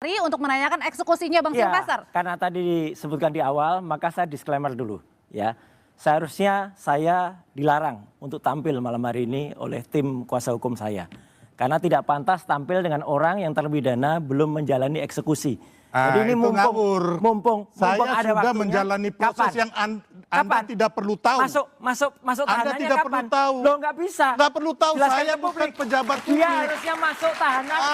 untuk menanyakan eksekusinya Bang Silvester. Karena tadi disebutkan di awal, maka saya disclaimer dulu ya. Seharusnya saya dilarang untuk tampil malam hari ini oleh tim kuasa hukum saya. Karena tidak pantas tampil dengan orang yang terpidana belum menjalani eksekusi. Jadi ini mumpung saya ada sudah waktunya. menjalani proses yang Anda tidak perlu tahu. Masuk Anda tahanannya tidak kapan? perlu tahu. Loh nggak bisa. Nggak perlu tahu, Jelaskan saya ke bukan publik. pejabat publik. Dia harusnya masuk tahanan 1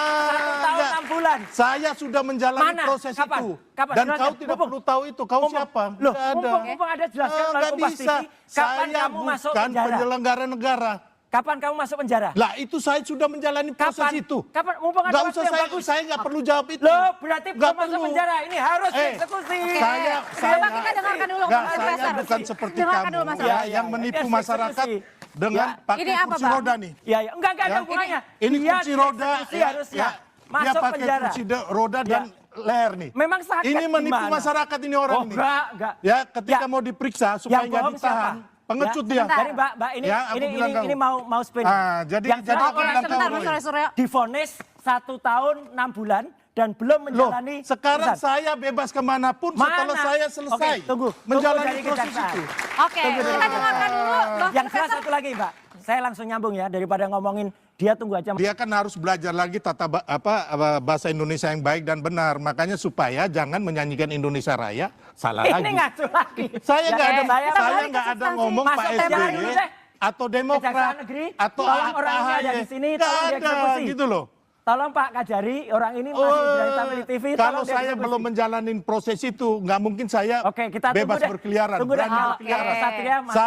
tahun 6 bulan. Saya sudah menjalani proses Kapan? itu. Kapan? Dan Jelaskan. kau tidak perlu tahu itu. Kau siapa? Loh, Nggak ada. mumpung ada jelaskan melalui Nggak Kompas bisa. TV, kapan Saya kamu masuk bukan penjara? penyelenggara negara. Kapan kamu masuk penjara? Lah itu saya sudah menjalani proses Kapan? itu. Kapan? Mumpung ada Nggak waktu usah yang bagus. saya nggak perlu jawab itu. Loh, berarti Nggak belum masuk perlu. penjara. Ini harus dieksekusi. Saya Coba kita dengarkan dulu Nggak, Bang saya Silvester. bukan seperti Dengarkan kamu dulu Mas ya, Roy. yang menipu Yes, masyarakat eksekusi. dengan Ya. pakai Ini apa, kursi Bang? roda nih. Ya, enggak ada Ya. hubungannya. Ini Dia kursi roda dieksekusi harusnya. dia Masuk pakai penjara. kursi roda dan leher nih. Memang sakit Ini menipu gimana? masyarakat ini orang ini. Enggak. Ya, ketika Ya. mau diperiksa supaya Yang nggak bohong ditahan, siapa? pengecut Ya, dia. sebentar. Jadi Mbak ini Ya, aku bilang ini mau spin. Jadi yang aku bilang Sebentar kau, Mas Roy. Suryo. divonis 1 tahun 6 bulan dan belum Loh, menjalani sekarang putusan. saya bebas kemanapun setelah Mana? saya selesai Oke, tunggu menjalani dari proses kejaksaan. itu. Oke, kita dengarkan dulu Bang Yang jelas Silvester. satu lagi Mbak, saya langsung nyambung ya daripada ngomongin dia tunggu aja. Dia kan harus belajar lagi bahasa Indonesia yang baik dan benar. Makanya supaya jangan menyanyikan Indonesia Raya salah Ini lagi. ngacu lagi. Saya nggak ada, saya saya nggak ada ngomong Masuk Pak tema SBY dulu deh. atau Demokrat Kejaksaan Negeri, atau tolong orang ini ada AHY. di sini, Nggak tolong ada dieksekusi. gitu loh. Tolong Pak Kajari, orang ini masih berani tampil di TV. Kalau tolong saya dieksekusi. belum menjalani proses itu, nggak mungkin saya Oke, kita tunggu bebas deh. berkeliaran. Tunggu deh, berani kalau berkeliaran. Satria masuk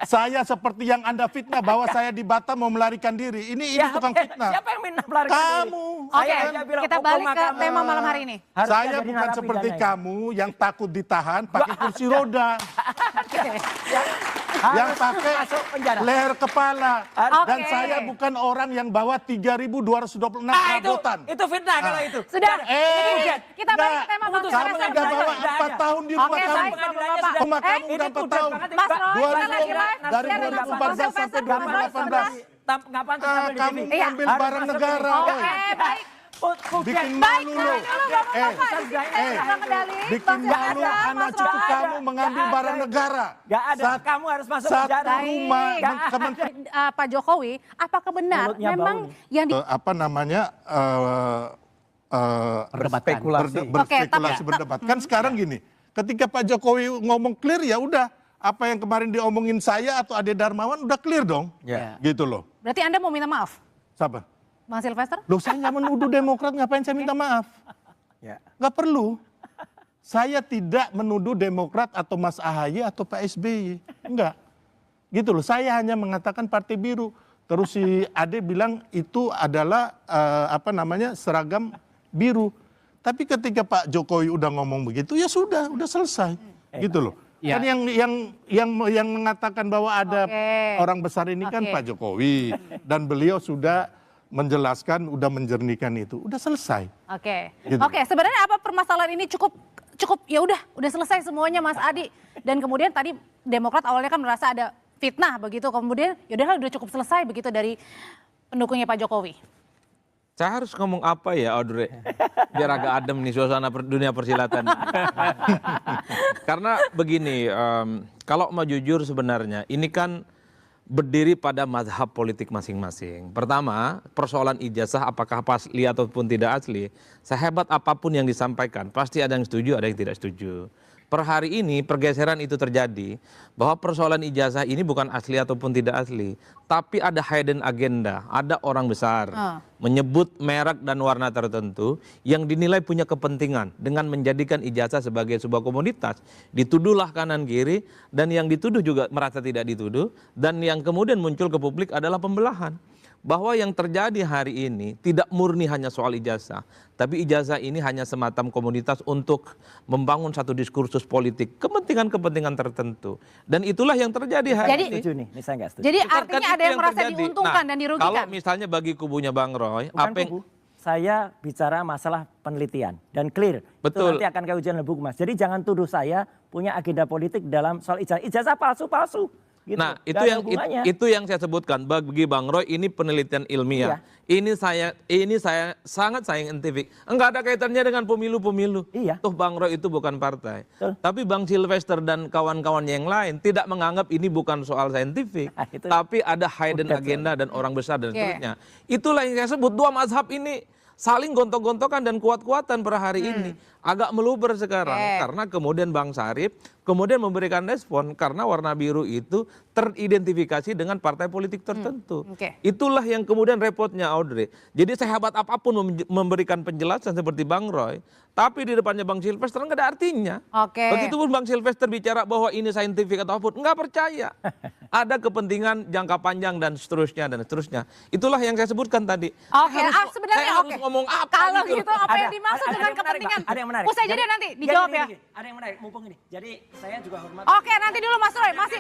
Saya seperti yang Anda fitnah bahwa saya di Batam mau melarikan diri. Ini tukang fitnah. Siapa yang minta melarikan Kamu. diri? Oke, Saya aja bilang kita hukum balik ke mahkamah. tema malam hari ini. Harusnya Saya jadi bukan narapidana seperti ini. kamu yang takut ditahan pakai kursi roda. Yang pakai masuk penjara. leher kepala. Oke. Dan saya bukan orang yang bawa 3.226 perabotan. Itu fitnah kalau itu. Sudah. Eh, Kita balik ke enggak. tema Bang Putus. Kamu Silvester. udah bawa Nggak 4 ada. tahun di rumah Oke, kamu. baik, Bapak-bapak. Rumah kamu udah 4 tahun. Mas Roy, kita lagi 2000 live. dari Share dengan 2014 Bang sampai Silvester, Mas Roy, 2018. Nggak pantas tampil di Kamu TV. Iya. ambil Harus barang masuk negara. TV. Oke, baik. Bikin Baik, malu lo. Bapak-bapak. Di sini saya sedang kendali. Bikin Bang malu Silvester, anak Mas cucu Roy. kamu mengambil Nggak barang ada. negara. Nggak ada. Kamu harus masuk satu penjara. rumah Nggak ada. kementerian Pak Jokowi, apakah benar Mulutnya memang bau yang di apa namanya Berdebatkan. berspekulasi berdebat. Kan sekarang gini, ketika Pak Jokowi ngomong clear ya udah apa yang kemarin diomongin saya atau Ade Darmawan udah clear dong. Ya. Gitu loh. berarti Anda mau minta maaf, Siapa? Bang Silvester? Loh saya nggak menuduh Demokrat, ngapain saya minta maaf? Ya. Nggak perlu. Saya tidak menuduh Demokrat atau Mas AHY atau Pak SBY. Enggak. Gitu loh, saya hanya mengatakan Partai Biru. Terus si Ade bilang itu adalah seragam biru. Tapi ketika Pak Jokowi udah ngomong begitu, ya sudah selesai. Gitu loh. Ya. Kan yang mengatakan bahwa ada orang besar ini kan Pak Jokowi. Dan beliau sudah menjelaskan, udah menjernihkan itu. Udah selesai. Oke. Gitu. Oke, sebenarnya apa permasalahan ini cukup ya udah selesai semuanya Mas Adi. Dan kemudian tadi Demokrat awalnya kan merasa ada fitnah begitu, kemudian ya udah cukup selesai begitu dari pendukungnya Pak Jokowi. Saya harus ngomong apa ya Audrey? Biar agak adem nih suasana dunia persilatan. Karena begini, kalau mau jujur sebenarnya ini kan berdiri pada mazhab politik masing-masing. Pertama, persoalan ijazah apakah asli ataupun tidak asli, sehebat apapun yang disampaikan, pasti ada yang setuju, ada yang tidak setuju. Per hari ini pergeseran itu terjadi bahwa persoalan ijazah ini bukan asli ataupun tidak asli, tapi ada hidden agenda, ada orang besar menyebut merek dan warna tertentu yang dinilai punya kepentingan dengan menjadikan ijazah sebagai sebuah komoditas. Dituduhlah kanan kiri dan yang dituduh juga merasa tidak dituduh dan yang kemudian muncul ke publik adalah pembelahan. Bahwa yang terjadi hari ini tidak murni hanya soal ijazah, tapi ijazah ini hanya semacam komoditas untuk membangun satu diskursus politik, kepentingan-kepentingan tertentu. Dan itulah yang terjadi hari ini. Setuju nih, ini saya nggak setuju. Jadi Kan artinya itu ada yang yang merasa terjadi. diuntungkan dan dirugikan. Kalau misalnya bagi kubunya Bang Roy, Bukan apa yang kubu. Saya bicara masalah penelitian dan clear. Betul. Itu nanti akan ke ujian lebuk mas. Jadi jangan tuduh saya punya agenda politik dalam soal ijazah. Ijazah palsu. Gitu. Nah, Nggak ada itu hubungannya. itu yang saya sebutkan bagi Bang Roy ini penelitian ilmiah. Ini saya sangat saintifik. Enggak ada kaitannya dengan pemilu-pemilu. Iya. Tuh Bang Roy itu bukan partai. Betul. Tapi Bang Sylvester dan kawan-kawannya yang lain tidak menganggap ini bukan soal saintifik, Ah, itu tapi ada hidden udah agenda dan orang besar dan Oke. seterusnya. Itulah yang saya sebut dua mazhab ini saling gontok-gontokan dan kuat-kuatan per hari ini. Agak meluber sekarang Oke. karena kemudian Bang Sarip kemudian memberikan respon karena warna biru itu teridentifikasi dengan partai politik tertentu. Oke. Itulah yang kemudian repotnya Audrey. Jadi sehebat apapun memberikan penjelasan seperti Bang Roy, tapi di depannya Bang Sylvester nggak ada artinya. Oke. Begitupun Bang Sylvester bicara bahwa ini saintifik atau apapun, nggak percaya. Ada kepentingan jangka panjang dan seterusnya dan seterusnya. Itulah yang saya sebutkan tadi. Oke, Saya harus oke. ngomong apa Kalau gitu. gitu apa yang Ada- dimaksud ada dengan yang menarik, kepentingan? Pak. Ada yang menarik. Usai jeda Jadi- nanti Jadi dijawab gini, ya. gini. Ada yang menarik, mumpung ini. Jadi saya juga hormat. Oke, nanti dulu Mas Roy, masih